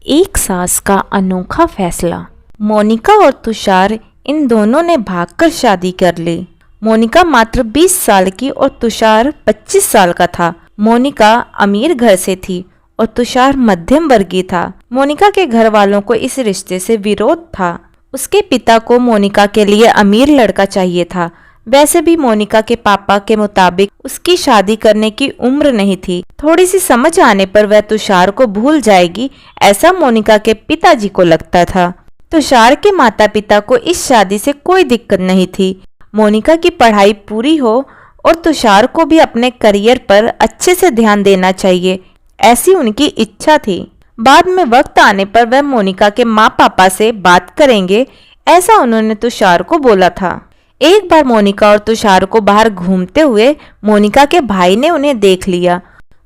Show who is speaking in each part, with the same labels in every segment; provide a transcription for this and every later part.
Speaker 1: एक सास का अनोखा फैसला। मोनिका और तुषार इन दोनों ने भागकर शादी कर ली। मोनिका मात्र 20 साल की और तुषार 25 साल का था। मोनिका अमीर घर से थी और तुषार मध्यम वर्गीय था। मोनिका के घर वालों को इस रिश्ते से विरोध था। उसके पिता को मोनिका के लिए अमीर लड़का चाहिए था। वैसे भी मोनिका के पापा के मुताबिक उसकी शादी करने की उम्र नहीं थी। थोड़ी सी समझ आने पर वह तुषार को भूल जाएगी, ऐसा मोनिका के पिताजी को लगता था। तुषार के माता पिता को इस शादी से कोई दिक्कत नहीं थी। मोनिका की पढ़ाई पूरी हो और तुषार को भी अपने करियर पर अच्छे से ध्यान देना चाहिए, ऐसी उनकी इच्छा थी। बाद में वक्त आने पर वह मोनिका के माँ पापा से बात करेंगे, ऐसा उन्होंने तुषार को बोला था। एक बार मोनिका और तुषार को बाहर घूमते हुए मोनिका के भाई ने उन्हें देख लिया।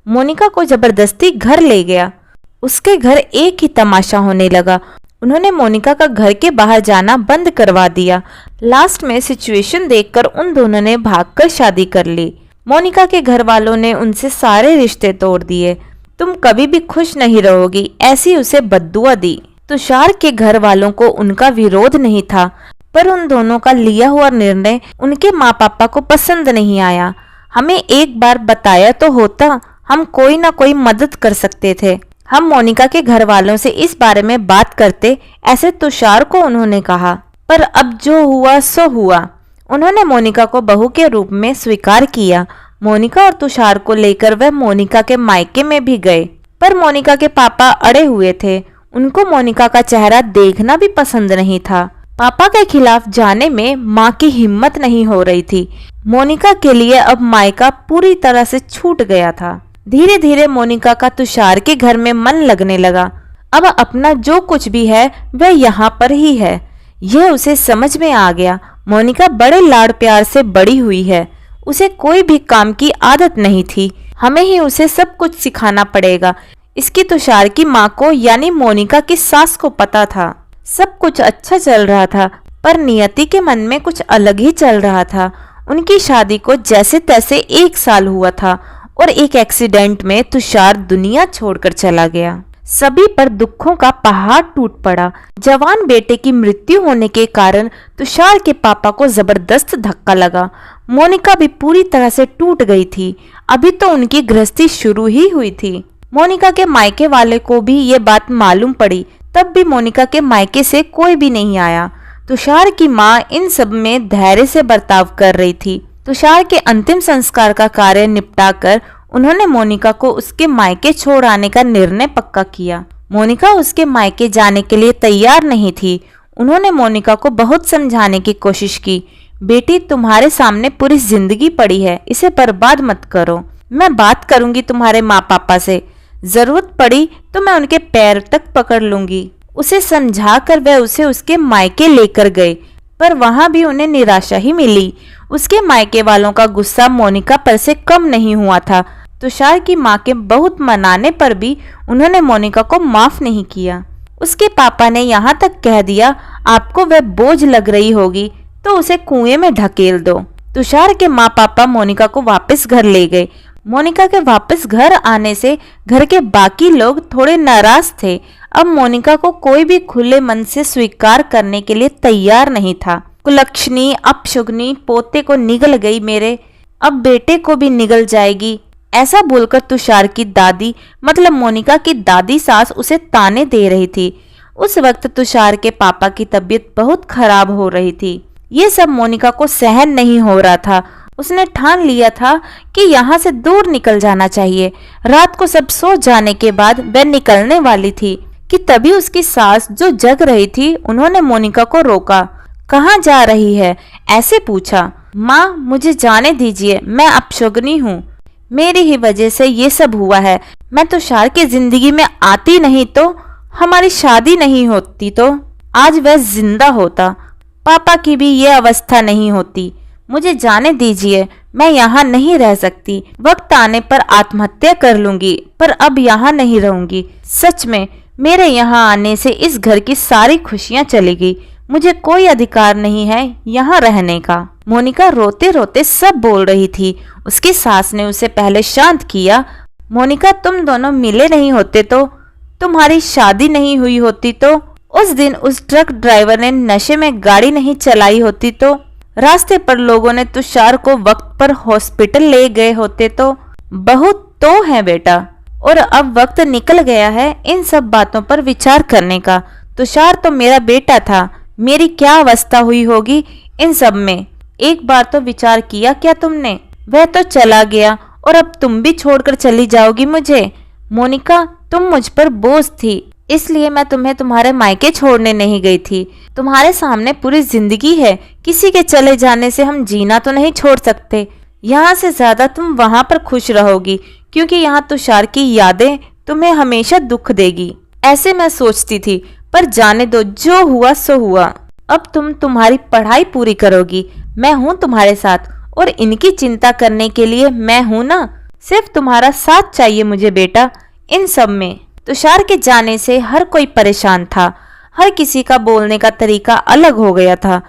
Speaker 1: मोनिका को जबरदस्ती घर ले गया। उसके घर एक ही तमाशा होने लगा। उन्होंने मोनिका का घर के बाहर जाना बंद करवा दिया। लास्ट में सिचुएशन देखकर उन दोनों ने भागकर शादी कर ली। मोनिका के घर वालों ने उनसे सारे रिश्ते तोड़ दिए। तुम कभी भी खुश नहीं रहोगी, ऐसी उसे बद्दुआ दी। तुषार के घर वालों को उनका विरोध नहीं था, पर उन दोनों का लिया हुआ निर्णय उनके माँ पापा को पसंद नहीं आया। हमें एक बार बताया तो होता, हम कोई ना कोई मदद कर सकते थे। हम मोनिका के घर वालों से इस बारे में बात करते, ऐसे तुषार को उन्होंने कहा। पर अब जो हुआ सो हुआ। उन्होंने मोनिका को बहू के रूप में स्वीकार किया। मोनिका और तुषार को लेकर वह मोनिका के मायके में भी गए, पर मोनिका के पापा अड़े हुए थे। उनको मोनिका का चेहरा देखना भी पसंद नहीं था। पापा के खिलाफ जाने में माँ की हिम्मत नहीं हो रही थी। मोनिका के लिए अब मायका पूरी तरह से छूट गया था। धीरे धीरे मोनिका का तुषार के घर में मन लगने लगा। अब अपना जो कुछ भी है वह यहाँ पर ही है, यह उसे समझ में आ गया। मोनिका बड़े लाड़ प्यार से बड़ी हुई है। उसे कोई भी काम की आदत नहीं थी। हमें ही उसे सब कुछ सिखाना पड़ेगा। इसकी तुषार की माँ को यानी मोनिका की सास को पता था। सब कुछ अच्छा चल रहा था, पर नियति के मन में कुछ अलग ही चल रहा था। उनकी शादी को जैसे तैसे 1 साल हुआ था और एक एक्सीडेंट में तुषार दुनिया छोड़कर चला गया। सभी पर दुखों का पहाड़ टूट पड़ा। जवान बेटे की मृत्यु होने के कारण तुषार के पापा को जबरदस्त धक्का लगा। मोनिका भी पूरी तरह से टूट गई थी। अभी तो उनकी गृहस्थी शुरू ही हुई थी। मोनिका के मायके वाले को भी ये बात मालूम पड़ी, तब भी मोनिका के मायके से कोई भी नहीं आया। तुषार की माँ इन सब में धैर्य से बर्ताव कर रही थी। तुषार के अंतिम संस्कार का कार्य निपटाकर उन्होंने मोनिका को उसके मायके छोड़ आने का निर्णय पक्का किया। मोनिका उसके मायके जाने के लिए तैयार नहीं थी। उन्होंने मोनिका को बहुत समझाने की कोशिश की। बेटी, तुम्हारे सामने पूरी जिंदगी पड़ी है, इसे बर्बाद मत करो। मैं बात करूंगी तुम्हारे माँ पापा से, जरूरत पड़ी तो मैं उनके पैर तक पकड़ लूंगी। उसे समझाकर वह उसे उसके मायके लेकर गए, पर वहां भी उन्हें निराशा ही मिली। उसके मायके वालों का गुस्सा मोनिका पर से कम नहीं हुआ था। तुषार की माँ के बहुत मनाने पर भी उन्होंने मोनिका को माफ नहीं किया। उसके पापा ने यहाँ तक कह दिया, आपको वह बोझ लग रही होगी तो उसे कुएं में ढकेल दो। तुषार के माँ पापा मोनिका को वापस घर ले गए। मोनिका के वापस घर आने से घर के बाकी लोग थोड़े नाराज थे। अब मोनिका को कोई भी खुले मन से स्वीकार करने के लिए तैयार नहीं था। कुलक्षणी, अपशुगनी, पोते को निगल गई मेरे, अब बेटे को भी निगल जाएगी, ऐसा बोलकर तुषार की दादी मतलब मोनिका की दादी सास उसे ताने दे रही थी। उस वक्त तुषार के पापा की तबीयत बहुत खराब हो रही थी। ये सब मोनिका को सहन नहीं हो रहा था। उसने ठान लिया था कि यहाँ से दूर निकल जाना चाहिए। रात को सब सो जाने के बाद वह निकलने वाली थी कि तभी उसकी सास जो जग रही थी, उन्होंने मोनिका को रोका। कहाँ जा रही है, ऐसे पूछा। माँ, मुझे जाने दीजिए, मैं अपशुगनी हूँ। मेरी ही वजह से ये सब हुआ है। मैं तुषार की जिंदगी में आती नहीं तो हमारी शादी नहीं होती, तो आज वह जिंदा होता। पापा की भी ये अवस्था नहीं होती। मुझे जाने दीजिए, मैं यहाँ नहीं रह सकती। वक्त आने पर आत्महत्या कर लूंगी, पर अब यहाँ नहीं रहूंगी। सच में मेरे यहाँ आने से इस घर की सारी खुशियाँ चली गई। मुझे कोई अधिकार नहीं है यहाँ रहने का। मोनिका रोते रोते सब बोल रही थी। उसकी सास ने उसे पहले शांत किया। मोनिका, तुम दोनों मिले नहीं होते तो तुम्हारी शादी नहीं हुई होती तो, उस दिन उस ट्रक ड्राइवर ने नशे में गाड़ी नहीं चलाई होती तो, रास्ते पर लोगों ने तुषार को वक्त पर हॉस्पिटल ले गए होते तो। बहुत तो है बेटा, और अब वक्त निकल गया है इन सब बातों पर विचार करने का। तुषार तो मेरा बेटा था, मेरी क्या अवस्था हुई होगी इन सब में। एक बार तो विचार किया क्या तुमने? वह तो चला गया और अब तुम भी छोड़कर चली जाओगी मुझे। मोनिका, तुम मुझ पर बोझ थी, इसलिए मैं तुम्हें तुम्हारे मायके छोड़ने नहीं गई थी। तुम्हारे सामने पूरी जिंदगी है, किसी के चले जाने से हम जीना तो नहीं छोड़ सकते। यहाँ से ज्यादा तुम वहां पर खुश रहोगी, क्योंकि यहाँ तुषार की यादें तुम्हें हमेशा दुख देगी। ऐसे मैं सोचती थी, पर जाने दो, जो हुआ सो हुआ। अब तुम तुम्हारी पढ़ाई पूरी करोगी, मैं हूँ तुम्हारे साथ, और इनकी चिंता करने के लिए मैं हूँ ना। सिर्फ तुम्हारा साथ चाहिए मुझे बेटा इन सब में। तुषार के जाने से हर कोई परेशान था, हर किसी का बोलने का तरीका अलग हो गया था।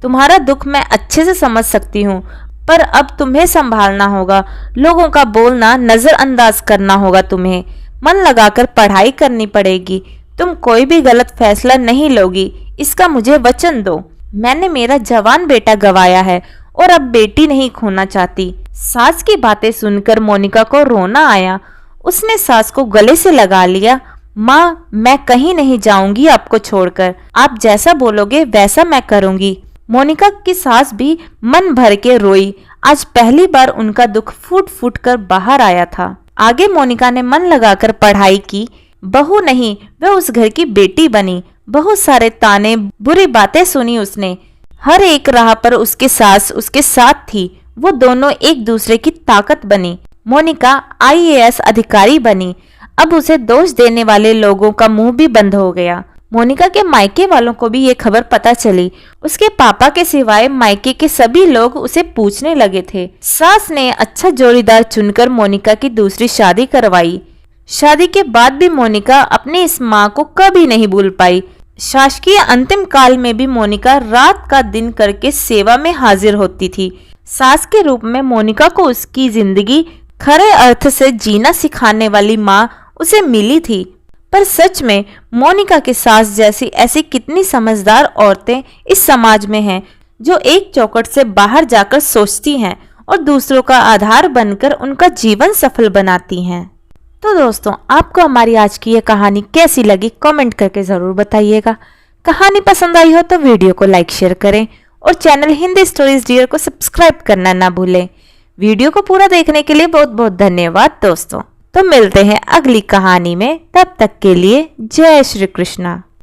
Speaker 1: तुम्हारा दुख मैं अच्छे से समझ सकती हूँ, पर अब तुम्हें संभालना होगा, लोगों का बोलना नजरअंदाज करना होगा। तुम्हें मन लगाकर पढ़ाई करनी पड़ेगी। तुम कोई भी गलत फैसला नहीं लोगी, इसका मुझे वचन दो। मैंने मेरा जवान बेटा गवाया है और अब बेटी नहीं खोना चाहती। सास की बातें सुनकर मोनिका को रोना आया। उसने सास को गले से लगा लिया। माँ, मैं कहीं नहीं जाऊंगी आपको छोड़कर, आप जैसा बोलोगे वैसा मैं करूंगी। मोनिका की सास भी मन भर के रोई। आज पहली बार उनका दुख फूट फूट कर बाहर आया था। आगे मोनिका ने मन लगाकर पढ़ाई की। बहू नहीं, वह उस घर की बेटी बनी। बहुत सारे ताने, बुरी बातें सुनी उसने। हर एक राह पर उसकी सास उसके साथ थी। वो दोनों एक दूसरे की ताकत बनी। मोनिका IAS अधिकारी बनी। अब उसे दोष देने वाले लोगों का मुंह भी बंद हो गया। मोनिका के मायके वालों को भी ये खबर पता चली। उसके पापा के सिवाय मायके के सभी लोग उसे पूछने लगे थे। सास ने अच्छा जोड़ीदार चुनकर मोनिका की दूसरी शादी करवाई। शादी के बाद भी मोनिका अपनी इस माँ को कभी नहीं भूल पाई। शासकीय अंतिम काल में भी मोनिका रात का दिन करके सेवा में हाजिर होती थी। सास के रूप में मोनिका को उसकी जिंदगी खरे अर्थ से जीना सिखाने वाली माँ उसे मिली थी। पर सच में मोनिका के सास जैसी ऐसी कितनी समझदार औरतें इस समाज में हैं, जो एक चौखट से बाहर जाकर सोचती हैं और दूसरों का आधार बनकर उनका जीवन सफल बनाती हैं। तो दोस्तों, आपको हमारी आज की ये कहानी कैसी लगी कमेंट करके ज़रूर बताइएगा। कहानी पसंद आई हो तो वीडियो को लाइक शेयर करें और चैनल हिंदी स्टोरीज डियर को सब्सक्राइब करना ना भूलें। वीडियो को पूरा देखने के लिए बहुत बहुत धन्यवाद दोस्तों। तो मिलते हैं अगली कहानी में, तब तक के लिए जय श्री कृष्णा।